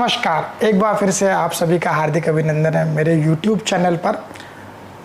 नमस्कार, एक बार फिर से आप सभी का हार्दिक अभिनंदन है मेरे YouTube चैनल पर।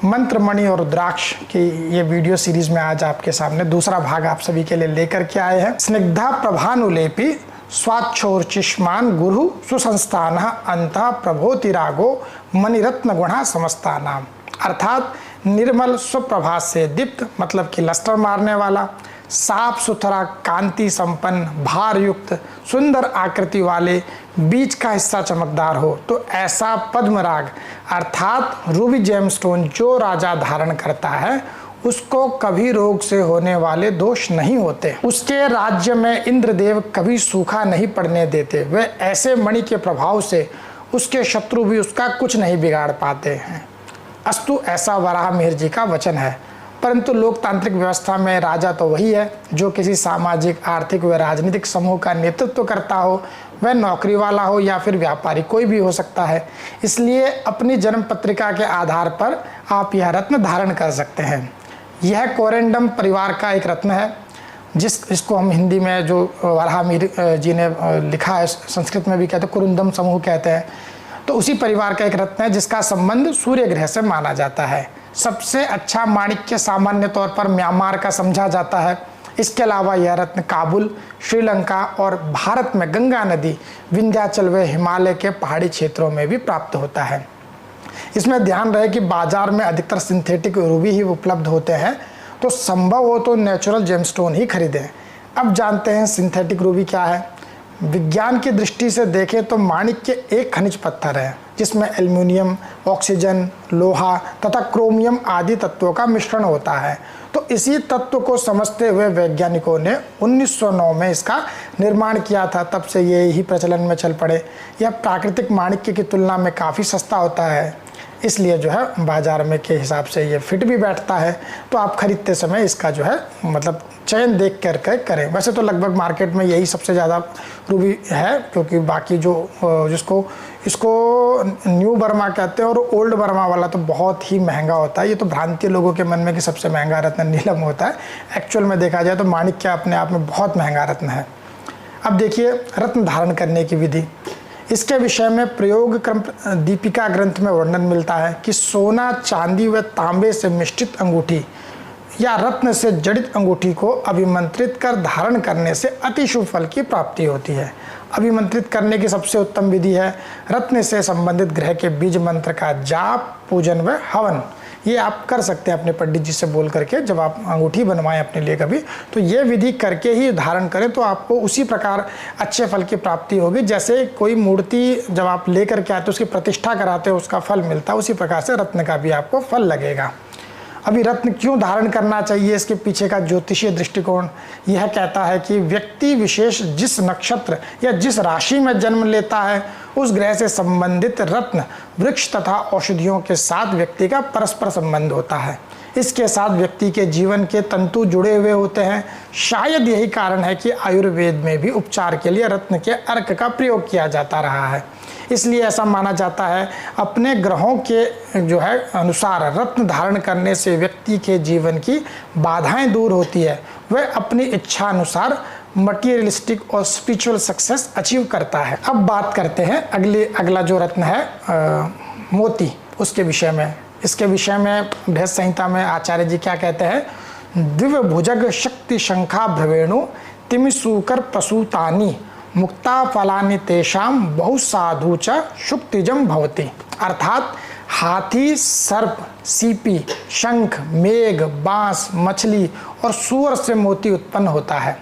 मंत्र मणि और रुद्राक्ष की ये वीडियो सीरीज में आज आपके सामने दूसरा भाग आप सभी के लिए लेकर के आए हैं। स्निग्धा प्रभानुलेपी स्वाच्छोर्चिष्मान गुरु सुसंस्थान अंतः प्रभोतिरागो मणिरत्न गुणा समस्तानाम, अर्थात निर्मल स्वप्रभा से दीप्त मतलब कि लस्टर मारने वाला, साफ सुथरा, कांति संपन्न, भार युक्त, सुंदर आकृति वाले, बीच का हिस्सा चमकदार हो तो ऐसा पद्मराग अर्थात रूबी जेमस्टोन जो राजा धारण करता है उसको कभी रोग से होने वाले दोष नहीं होते। उसके राज्य में इंद्रदेव कभी सूखा नहीं पड़ने देते। वे ऐसे मणि के प्रभाव से उसके शत्रु भी उसका कुछ नहीं बिगाड़ पाते हैं। अस्तु, ऐसा वराह मिहिर जी का वचन है। परंतु लोकतांत्रिक व्यवस्था में राजा तो वही है जो किसी सामाजिक, आर्थिक व राजनीतिक समूह का नेतृत्व करता हो, वह नौकरी वाला हो या फिर व्यापारी, कोई भी हो सकता है। इसलिए अपनी जन्म पत्रिका के आधार पर आप यह रत्न धारण कर सकते हैं। यह कोरेंडम परिवार का एक रत्न है, इसको हम हिंदी में जो वराह मिहिर जी ने लिखा है, संस्कृत में भी कहते हैं, कुरुंदम समूह कहते हैं। तो उसी परिवार का एक रत्न है जिसका संबंध सूर्य ग्रह से माना जाता है। सबसे अच्छा माणिक्य सामान्य तौर पर म्यांमार का समझा जाता है। इसके अलावा यह रत्न काबुल, श्रीलंका और भारत में गंगा नदी, विंध्याचल व हिमालय के पहाड़ी क्षेत्रों में भी प्राप्त होता है। इसमें ध्यान रहे कि बाजार में अधिकतर सिंथेटिक रूबी ही उपलब्ध होते हैं, तो संभव हो तो नेचुरल जेमस्टोन ही खरीदें। अब जानते हैं सिंथेटिक रूबी क्या है। विज्ञान की दृष्टि से देखें तो माणिक्य एक खनिज पत्थर है जिसमें एल्युमिनियम, ऑक्सीजन, लोहा तथा क्रोमियम आदि तत्वों का मिश्रण होता है। तो इसी तत्व को समझते हुए वैज्ञानिकों ने 1909 में इसका निर्माण किया था। तब से ये ही प्रचलन में चल पड़े। यह प्राकृतिक माणिक्य की तुलना में काफ़ी सस्ता होता है, इसलिए जो है बाजार में के हिसाब से ये फिट भी बैठता है। तो आप खरीदते समय इसका जो है मतलब चयन देख कर करें। वैसे तो लगभग मार्केट में यही सबसे ज़्यादा रूबी है, क्योंकि बाकी इसको न्यू बर्मा कहते हैं और ओल्ड बर्मा वाला तो बहुत ही महंगा होता है। ये तो भ्रांति लोगों के मन में कि सबसे महंगा रत्न नीलम होता है। एक्चुअल में देखा जाए तो माणिक्य अपने आप में बहुत महंगा रत्न है। अब देखिए रत्न धारण करने की विधि। इसके विषय में प्रयोग क्रम दीपिका ग्रंथ में वर्णन मिलता है कि सोना, चांदी व तांबे से मिश्रित अंगूठी या रत्न से जड़ित अंगूठी को अभिमंत्रित कर धारण करने से अति शुभ फल की प्राप्ति होती है। अभिमंत्रित करने की सबसे उत्तम विधि है रत्न से संबंधित ग्रह के बीज मंत्र का जाप, पूजन व हवन। ये आप कर सकते हैं अपने पंडित जी से बोल करके, जब आप अंगूठी बनवाएं अपने लिए कभी, तो ये विधि करके ही धारण करें तो आपको उसी प्रकार अच्छे फल की प्राप्ति होगी। जैसे कोई मूर्ति जब आप लेकर के आते हो उसकी प्रतिष्ठा कराते हो उसका फल मिलता है, उसी प्रकार से रत्न का भी आपको फल लगेगा। अभी रत्न क्यों धारण करना चाहिए, इसके पीछे का ज्योतिषीय दृष्टिकोण यह कहता है कि व्यक्ति विशेष जिस नक्षत्र या जिस राशि में जन्म लेता है उस ग्रह से संबंधित रत्न, वृक्ष तथा औषधियों के साथ व्यक्ति का परस्पर संबंध होता है। इसके साथ व्यक्ति के जीवन के तंतु जुड़े हुए होते हैं। शायद यही कारण है कि आयुर्वेद में भी उपचार के लिए रत्न के अर्क का प्रयोग किया जाता रहा है। इसलिए ऐसा माना जाता है अपने ग्रहों के जो है अनुसार रत्न धारण करने से व्यक्ति के जीवन की बाधाएं दूर होती है। वह अपनी इच्छा अनुसार मटीरियलिस्टिक और स्पिरिचुअल सक्सेस अचीव करता है। अब बात करते हैं अगला जो रत्न है मोती, उसके विषय में। इसके विषय में बृहत संहिता में आचार्य जी क्या कहते हैं, दिव्य भुजग शक्ति शंखा भ्रवेणु तिमिसूकर प्रसूतानि मुक्ता फलानि तेषाम बहु साधु च शुक्तिजम भवति। अर्थात हाथी, सर्प, सीपी, शंख, मेघ, बांस, मछली और सूअर से मोती उत्पन्न होता है।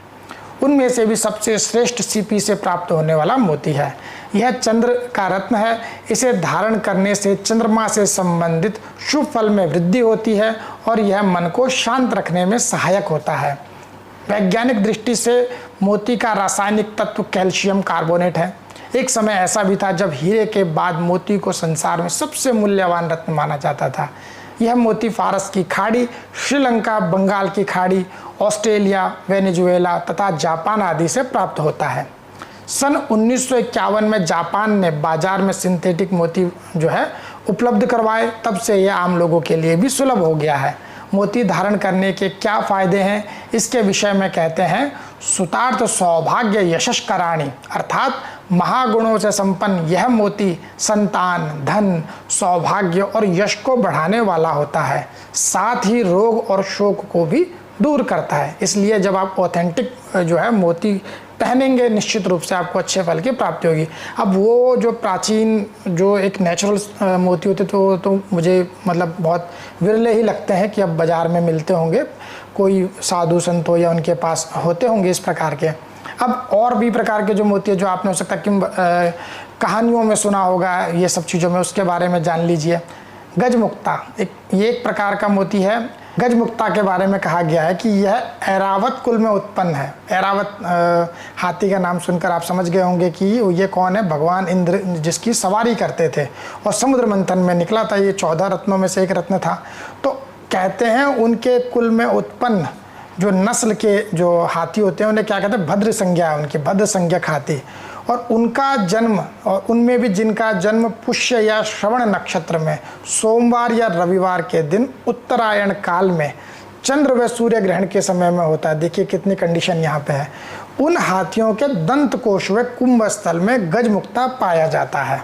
उनमें से भी सबसे श्रेष्ठ सीपी से प्राप्त होने वाला मोती है। यह चंद्र का रत्न है। इसे धारण करने से चंद्रमा से संबंधित शुभ फल में वृद्धि होती है और यह मन को शांत रखने में सहायक होता है। वैज्ञानिक दृष्टि से मोती का रासायनिक तत्व कैल्शियम कार्बोनेट है। एक समय ऐसा भी था जब हीरे के बाद मोती को संसार में सबसे मूल्यवान रत्न माना जाता था। यह मोती फारस की खाड़ी, श्रीलंका, बंगाल की खाड़ी, ऑस्ट्रेलिया, वेनेजुएला तथा जापान आदि से प्राप्त होता है। सन 1951 में जापान ने बाजार में सिंथेटिक मोती जो है उपलब्ध करवाए। तब से यह आम लोगों के लिए भी सुलभ हो गया है। मोती धारण करने के क्या फायदे हैं, इसके विषय में कहते हैं सुतार्थ सौभाग्य यशस्कराणी, अर्थात महागुणों से संपन्न यह मोती संतान, धन, सौभाग्य और यश को बढ़ाने वाला होता है, साथ ही रोग और शोक को भी दूर करता है। इसलिए जब आप ऑथेंटिक जो है मोती पहनेंगे, निश्चित रूप से आपको अच्छे फल की प्राप्ति होगी। अब वो जो प्राचीन जो एक नेचुरल मोती होते तो मुझे मतलब बहुत विरले ही लगते हैं कि अब बाज़ार में मिलते होंगे, कोई साधु संत हो या उनके पास होते होंगे इस प्रकार के। अब और भी प्रकार के जो मोती है जो आपने हो सकता है कि कहानियों में सुना होगा, ये सब चीज़ों में, उसके बारे में जान लीजिए। गजमुक्ता ये एक प्रकार का मोती है। गजमुक्ता के बारे में कहा गया है कि यह ऐरावत कुल में उत्पन्न है। ऐरावत हाथी का नाम सुनकर आप समझ गए होंगे कि ये कौन है, भगवान इंद्र जिसकी सवारी करते थे और समुद्र मंथन में निकला था। ये 14 रत्नों में से एक रत्न था। तो कहते हैं उनके कुल में उत्पन्न जो नस्ल के जो हाथी होते हैं उन्हें क्या कहते हैं, भद्र संज्ञा, उनकी भद्र संज्ञक हाथी। और उनका जन्म, और उनमें भी जिनका जन्म पुष्य या श्रवण नक्षत्र में सोमवार या रविवार के दिन उत्तरायण काल में चंद्र व सूर्य ग्रहण के समय में होता है। देखिए कितनी कंडीशन यहाँ पे है। उन हाथियों के दंत कोश व कुंभ स्थल में गजमुक्ता पाया जाता है।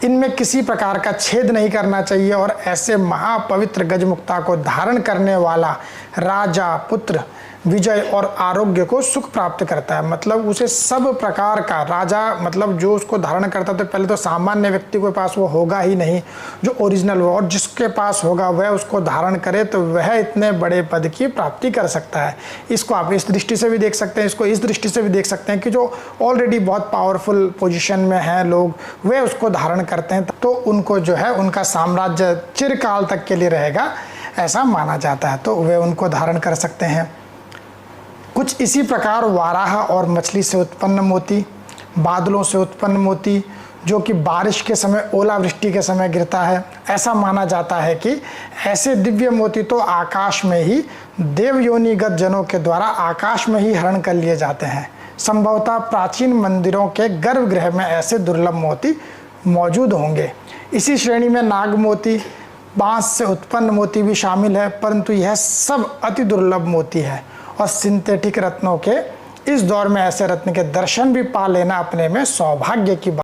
इनमें किसी प्रकार का छेद नहीं करना चाहिए और ऐसे महापवित्र गजमुक्ता को धारण करने वाला राजा, पुत्र, विजय और आरोग्य को सुख प्राप्त करता है। मतलब उसे सब प्रकार का, राजा मतलब जो उसको धारण करता है तो पहले तो सामान्य व्यक्ति के पास वो होगा ही नहीं जो ओरिजिनल हो, और जिसके पास होगा वह उसको धारण करे तो वह इतने बड़े पद की प्राप्ति कर सकता है। इसको आप इस दृष्टि से भी देख सकते हैं, इसको इस दृष्टि से भी देख सकते हैं कि जो ऑलरेडी बहुत पावरफुल पोजिशन में हैं लोग, वे उसको धारण करते हैं तो उनको जो है उनका साम्राज्य चिरकाल तक के लिए रहेगा, ऐसा माना जाता है। तो वे उनको धारण कर सकते हैं। कुछ इसी प्रकार वाराह और मछली से उत्पन्न मोती, बादलों से उत्पन्न मोती जो कि बारिश के समय, ओलावृष्टि के समय गिरता है। ऐसा माना जाता है कि ऐसे दिव्य मोती तो आकाश में ही देवयोनिगत जनों के द्वारा आकाश में ही हरण कर लिए जाते हैं। संभवतः प्राचीन मंदिरों के गर्भगृह में ऐसे दुर्लभ मोती मौजूद होंगे। इसी श्रेणी में नाग मोती, बांस से उत्पन्न मोती भी शामिल है, परंतु यह सब अति दुर्लभ मोती है और सिंथेटिक रत्नों के इस दौर में ऐसे रत्न के दर्शन भी पा लेना अपने में सौभाग्य की बात